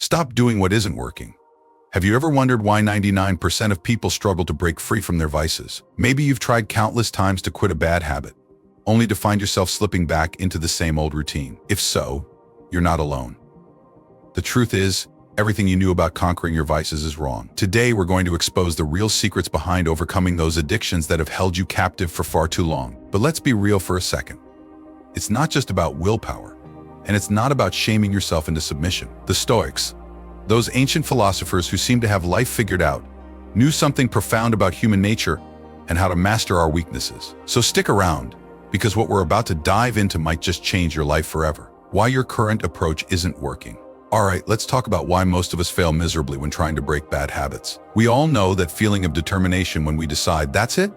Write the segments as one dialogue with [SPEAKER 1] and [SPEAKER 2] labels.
[SPEAKER 1] Stop doing what isn't working. Have you ever wondered why 99% of people struggle to break free from their vices? Maybe you've tried countless times to quit a bad habit, only to find yourself slipping back into the same old routine. If so, you're not alone. The truth is, everything you knew about conquering your vices is wrong. Today, we're going to expose the real secrets behind overcoming those addictions that have held you captive for far too long. But let's be real for a second. It's not just about willpower, and it's not about shaming yourself into submission. The Stoics, those ancient philosophers who seemed to have life figured out, knew something profound about human nature and how to master our weaknesses. So stick around, because what we're about to dive into might just change your life forever. Why your current approach isn't working. All right, let's talk about why most of us fail miserably when trying to break bad habits. We all know that feeling of determination when we decide, that's it,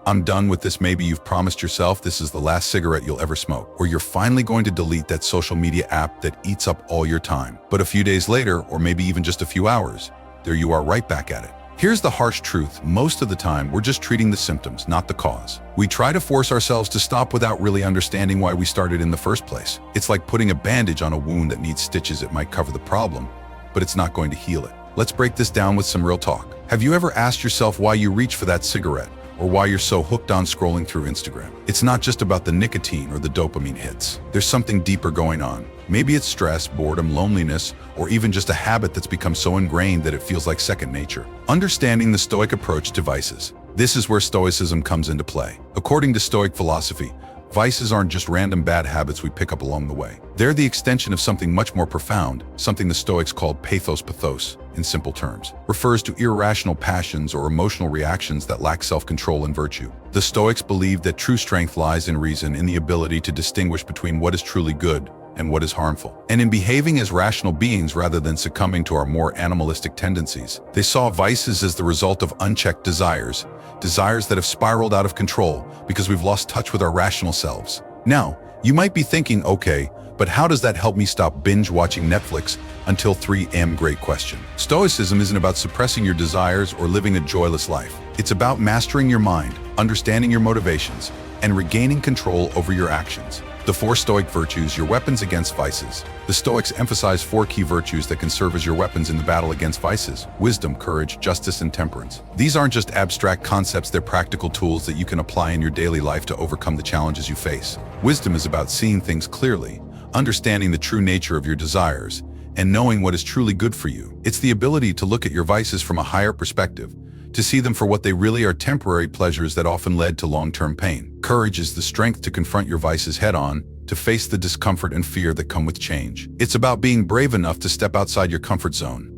[SPEAKER 1] I'm done with this. Maybe you've promised yourself this is the last cigarette you'll ever smoke, or you're finally going to delete that social media app that eats up all your time. But a few days later, or maybe even just a few hours, there you are right back at it. Here's the harsh truth. Most of the time, we're just treating the symptoms, not the cause. We try to force ourselves to stop without really understanding why we started in the first place. It's like putting a bandage on a wound that needs stitches. It might cover the problem, but it's not going to heal it. Let's break this down with some real talk. Have you ever asked yourself why you reach for that cigarette, or why you're so hooked on scrolling through Instagram? It's not just about the nicotine or the dopamine hits. There's something deeper going on. Maybe it's stress, boredom, loneliness, or even just a habit that's become so ingrained that it feels like second nature. Understanding the Stoic approach to vices. This is where Stoicism comes into play. According to Stoic philosophy, vices aren't just random bad habits we pick up along the way. They're the extension of something much more profound, something the Stoics called pathos, in simple terms. Refers to irrational passions or emotional reactions that lack self-control and virtue. The Stoics believed that true strength lies in reason, in the ability to distinguish between what is truly good and what is harmful, and in behaving as rational beings rather than succumbing to our more animalistic tendencies. They saw vices as the result of unchecked desires that have spiraled out of control because we've lost touch with our rational selves. Now, you might be thinking, okay, but how does that help me stop binge watching Netflix until 3 a.m.? Great question. Stoicism isn't about suppressing your desires or living a joyless life. It's about mastering your mind, understanding your motivations, and regaining control over your actions. The 4 Stoic virtues, your weapons against vices. The Stoics emphasize 4 key virtues that can serve as your weapons in the battle against vices: wisdom, courage, justice, and temperance. These aren't just abstract concepts, they're practical tools that you can apply in your daily life to overcome the challenges you face. Wisdom is about seeing things clearly, understanding the true nature of your desires, and knowing what is truly good for you. It's the ability to look at your vices from a higher perspective, to see them for what they really are: temporary pleasures that often led to long-term pain. Courage is the strength to confront your vices head-on, to face the discomfort and fear that come with change. It's about being brave enough to step outside your comfort zone,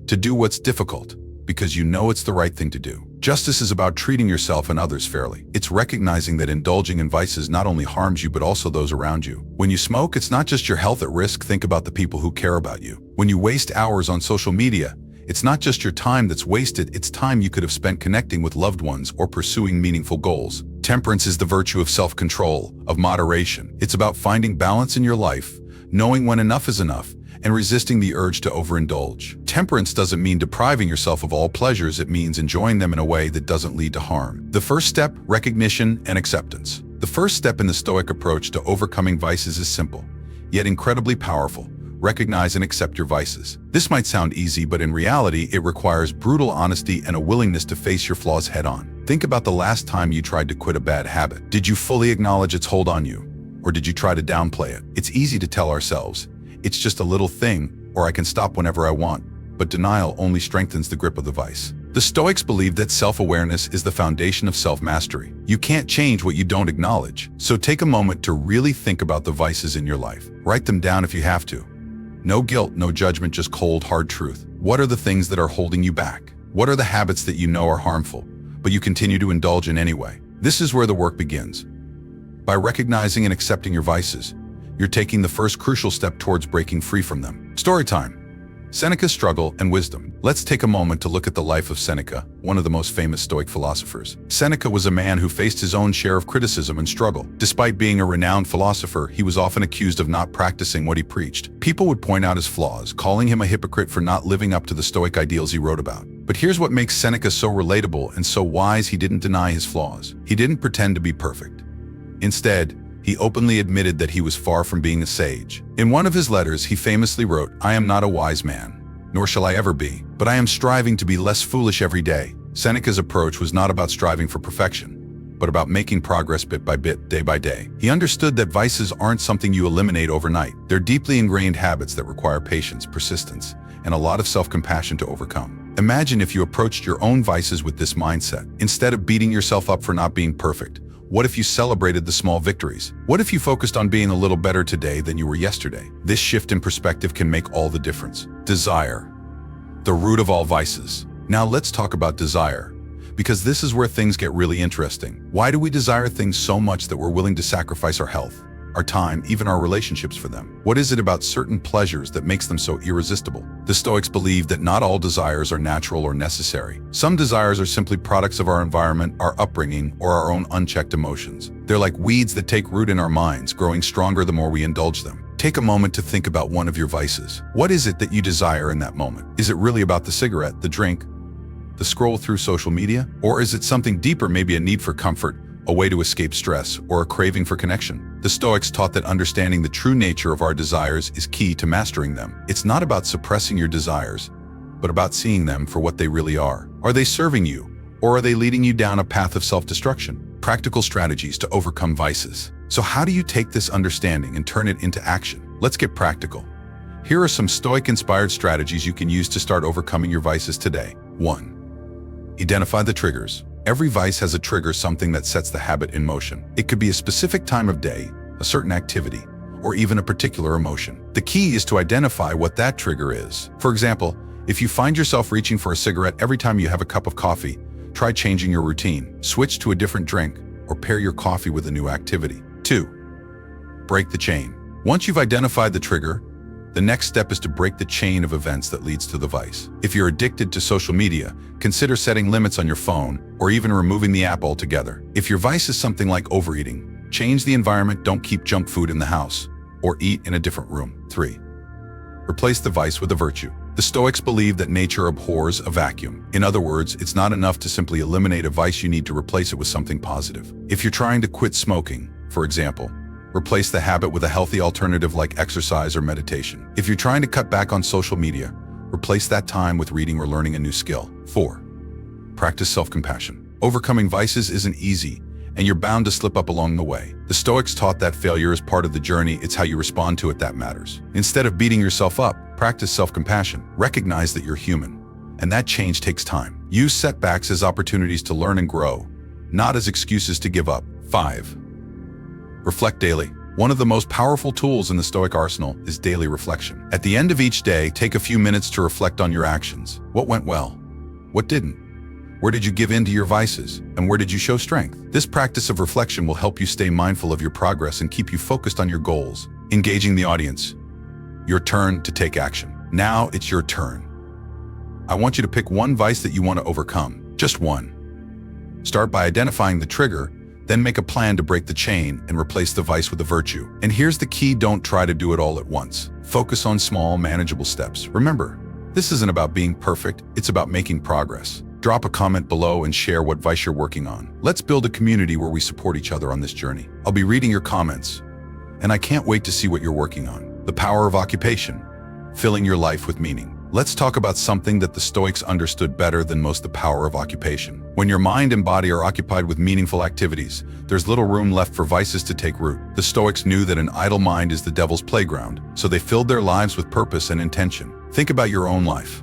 [SPEAKER 1] to do what's difficult, because you know it's the right thing to do. Justice is about treating yourself and others fairly. It's recognizing that indulging in vices not only harms you but also those around you. When you smoke, it's not just your health at risk. Think about the people who care about you. When you waste hours on social media, it's not just your time that's wasted, it's time you could have spent connecting with loved ones or pursuing meaningful goals. Temperance is the virtue of self-control, of moderation. It's about finding balance in your life, knowing when enough is enough, and resisting the urge to overindulge. Temperance doesn't mean depriving yourself of all pleasures, it means enjoying them in a way that doesn't lead to harm. The first step: recognition and acceptance. The first step in the Stoic approach to overcoming vices is simple, yet incredibly powerful. Recognize and accept your vices. This might sound easy, but in reality, it requires brutal honesty and a willingness to face your flaws head-on. Think about the last time you tried to quit a bad habit. Did you fully acknowledge its hold on you? Or did you try to downplay it? It's easy to tell ourselves, it's just a little thing, or I can stop whenever I want. But denial only strengthens the grip of the vice. The Stoics believe that self-awareness is the foundation of self-mastery. You can't change what you don't acknowledge. So take a moment to really think about the vices in your life. Write them down if you have to. No guilt, no judgment, just cold, hard truth. What are the things that are holding you back? What are the habits that you know are harmful, but you continue to indulge in anyway? This is where the work begins. By recognizing and accepting your vices, you're taking the first crucial step towards breaking free from them. Story time. Seneca's struggle and wisdom. Let's take a moment to look at the life of Seneca, one of the most famous Stoic philosophers. Seneca was a man who faced his own share of criticism and struggle. Despite being a renowned philosopher, he was often accused of not practicing what he preached. People would point out his flaws, calling him a hypocrite for not living up to the Stoic ideals he wrote about. But here's what makes Seneca so relatable and so wise: he didn't deny his flaws. He didn't pretend to be perfect. Instead, he openly admitted that he was far from being a sage. In one of his letters, he famously wrote, "I am not a wise man. nor shall I ever be, but I am striving to be less foolish every day. Seneca's approach was not about striving for perfection, but about making progress bit by bit, day by day. He understood that vices aren't something you eliminate overnight. They're deeply ingrained habits that require patience, persistence, and a lot of self-compassion to overcome. Imagine if you approached your own vices with this mindset. Instead of beating yourself up for not being perfect, what if you celebrated the small victories? What if you focused on being a little better today than you were yesterday? This shift in perspective can make all the difference. Desire, the root of all vices. Now let's talk about desire, because this is where things get really interesting. Why do we desire things so much that we're willing to sacrifice our health, our time, even our relationships for them? What is it about certain pleasures that makes them so irresistible? The Stoics believe that not all desires are natural or necessary. Some desires are simply products of our environment, our upbringing, or our own unchecked emotions. They're like weeds that take root in our minds, growing stronger the more we indulge them. Take a moment to think about one of your vices. What is it that you desire in that moment? Is it really about the cigarette, the drink, the scroll through social media? Or is it something deeper, maybe a need for comfort, a way to escape stress, or a craving for connection? The Stoics taught that understanding the true nature of our desires is key to mastering them. It's not about suppressing your desires, but about seeing them for what they really are. Are they serving you, or are they leading you down a path of self-destruction? Practical strategies to overcome vices. So how do you take this understanding and turn it into action? Let's get practical. Here are some Stoic-inspired strategies you can use to start overcoming your vices today. 1. Identify the triggers. Every vice has a trigger, something that sets the habit in motion. It could be a specific time of day, a certain activity, or even a particular emotion. The key is to identify what that trigger is. For example, if you find yourself reaching for a cigarette every time you have a cup of coffee, try changing your routine. Switch to a different drink, or pair your coffee with a new activity. 2. Break the chain. Once you've identified the trigger, the next step is to break the chain of events that leads to the vice. If you're addicted to social media, consider setting limits on your phone or even removing the app altogether. If your vice is something like overeating, change the environment. Don't keep junk food in the house or eat in a different room. 3. Replace the vice with a virtue. The Stoics believe that nature abhors a vacuum. In other words, it's not enough to simply eliminate a vice, you need to replace it with something positive. If you're trying to quit smoking, for example, replace the habit with a healthy alternative like exercise or meditation. If you're trying to cut back on social media, replace that time with reading or learning a new skill. 4. Practice self-compassion. Overcoming vices isn't easy, and you're bound to slip up along the way. The Stoics taught that failure is part of the journey, it's how you respond to it that matters. Instead of beating yourself up, practice self-compassion. Recognize that you're human, and that change takes time. Use setbacks as opportunities to learn and grow, not as excuses to give up. 5. Reflect daily. One of the most powerful tools in the Stoic arsenal is daily reflection. At the end of each day, take a few minutes to reflect on your actions. What went well? What didn't? Where did you give in to your vices? And where did you show strength? This practice of reflection will help you stay mindful of your progress and keep you focused on your goals. Engaging the audience. Your turn to take action. Now it's your turn. I want you to pick one vice that you want to overcome. Just one. Start by identifying the trigger, then make a plan to break the chain and replace the vice with a virtue. And here's the key, don't try to do it all at once. Focus on small, manageable steps. Remember, this isn't about being perfect, it's about making progress. Drop a comment below and share what vice you're working on. Let's build a community where we support each other on this journey. I'll be reading your comments, and I can't wait to see what you're working on. The power of occupation, filling your life with meaning. Let's talk about something that the Stoics understood better than most: the power of occupation. When your mind and body are occupied with meaningful activities, there's little room left for vices to take root. The Stoics knew that an idle mind is the devil's playground, so they filled their lives with purpose and intention. Think about your own life.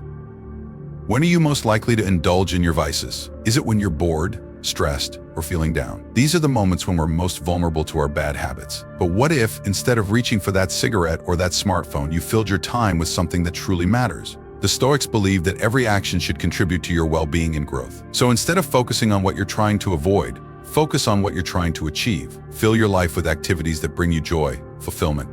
[SPEAKER 1] When are you most likely to indulge in your vices? Is it when you're bored, stressed, or feeling down? These are the moments when we're most vulnerable to our bad habits. But what if, instead of reaching for that cigarette or that smartphone, you filled your time with something that truly matters? The Stoics believe that every action should contribute to your well-being and growth. So instead of focusing on what you're trying to avoid, focus on what you're trying to achieve. Fill your life with activities that bring you joy, fulfillment,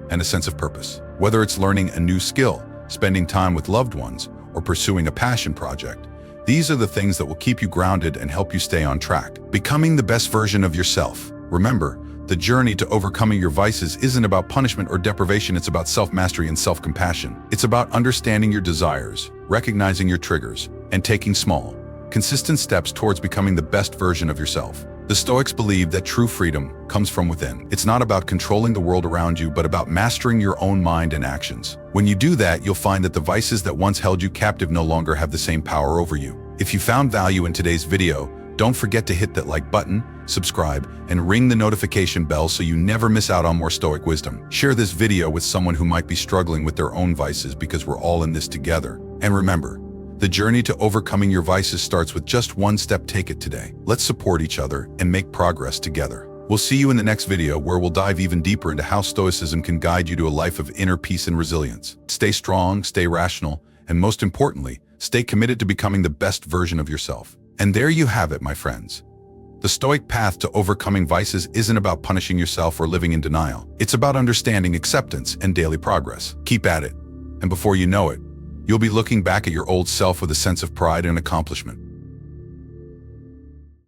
[SPEAKER 1] and a sense of purpose. Whether it's learning a new skill, spending time with loved ones, or pursuing a passion project, these are the things that will keep you grounded and help you stay on track. Becoming the best version of yourself. Remember, the journey to overcoming your vices isn't about punishment or deprivation, it's about self-mastery and self-compassion. It's about understanding your desires, recognizing your triggers, and taking small, consistent steps towards becoming the best version of yourself. The Stoics believe that true freedom comes from within. It's not about controlling the world around you, but about mastering your own mind and actions. When you do that, you'll find that the vices that once held you captive no longer have the same power over you. If you found value in today's video, don't forget to hit that like button, subscribe, and ring the notification bell so you never miss out on more Stoic wisdom. Share this video with someone who might be struggling with their own vices, because we're all in this together. And remember, the journey to overcoming your vices starts with just one step. Take it today. Let's support each other and make progress together. We'll see you in the next video, where we'll dive even deeper into how Stoicism can guide you to a life of inner peace and resilience. Stay strong, stay rational, and most importantly, stay committed to becoming the best version of yourself. And there you have it, my friends. The Stoic path to overcoming vices isn't about punishing yourself or living in denial. It's about understanding, acceptance, and daily progress. Keep at it, and before you know it, you'll be looking back at your old self with a sense of pride and accomplishment.